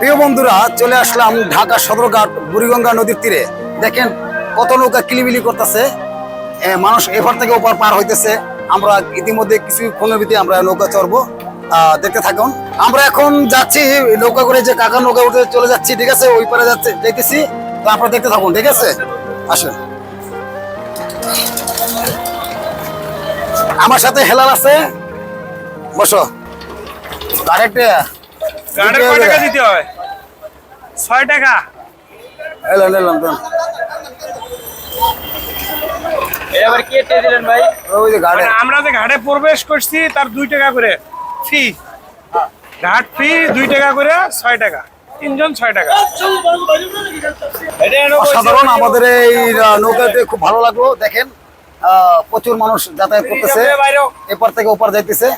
প্রিয় বন্ধুরা, চলে আসলাম ঢাকা সদরঘাট বুড়িগঙ্গা নদীর তীরে। দেখেন কত নৌকা কিলিবিলি করতেছে, মানুষ এপার থেকে ওপার পার হইতেছে। আমরা ইতিমধ্যে কিছু ক্ষণের ভিতরে আমরা নৌকা চড়বো, দেখতে থাকুন। আমরা এখন যাচ্ছি নৌকা করে, যে কাকা নৌকা উঠে চলে যাচ্ছি, ঠিক আছে, ওই পারে যাচ্ছে দেখতেছি। তো আপনারা দেখতে থাকুন, ঠিক আছে, আসেন। আমার সাথে হেলাল আছে, বসো। আরেকটা গাড়ির কয় টাকা দিতে হয়? 6 টাকা। এলাম এলাম এবার কি এতে দিলেন ভাই? ওই যে গাড়ি, আমরা যে ঘাটে প্রবেশ করছি তার 2 টাকা করে ফি। ঘাট ফি 2 টাকা করে, 6 টাকা, তিনজন 6 টাকা। অসাধারণ। আমাদের এই নৌকাতে খুব ভালো লাগলো। দেখেন প্রচুর মানুষ যাতায়াত করতেছে, এপার থেকে ওপার যাইতেছে।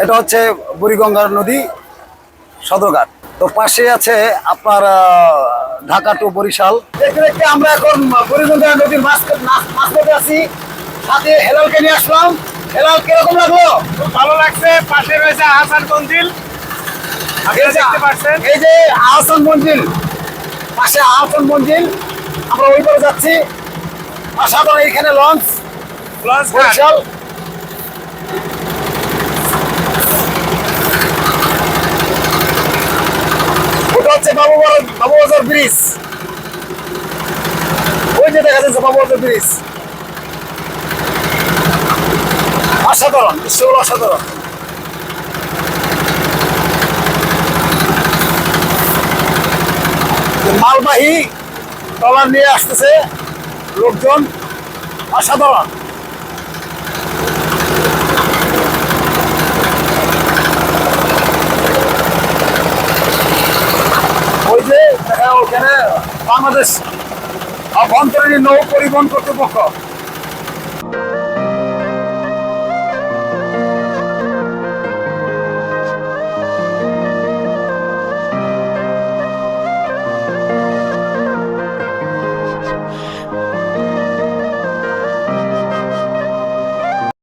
এটা হচ্ছে বুড়িগঙ্গার নদী সদরঘাট। তো পাশে আছে আপনার ঢাকা টু বরিশাল। দেখতে দেখতে আমরা এখন বুড়িগঙ্গা নদীর মাঝখানে আছি। সাথে হেলালকে নিয়ে আসলাম। হেলাল, কিরকম লাগলো? খুব ভালো লাগছে। পাশে রয়েছে আহসান মঞ্জিল, আপনারা দেখতে পাচ্ছেন। এই যে আহসান মঞ্জিল, পাশে আহসান মঞ্জিল। আমরা ওই পারে যাচ্ছি। অসাধারণ। এইখানে লঞ্চ বরিশাল। ওটা হচ্ছে বাবুবাজার ব্রিজ। ওই যে দেখা যাচ্ছে বাবুবাজার ব্রিজ। অসাধারণ, দৃশ্যগুলো অসাধারণ। মালবাহী ট্রলার নিয়ে আসতেছে লোকজন, অসাধারণ। ওই যে ওখানে বাংলাদেশ অভ্যন্তরীণ নৌ পরিবহন কর্তৃপক্ষ।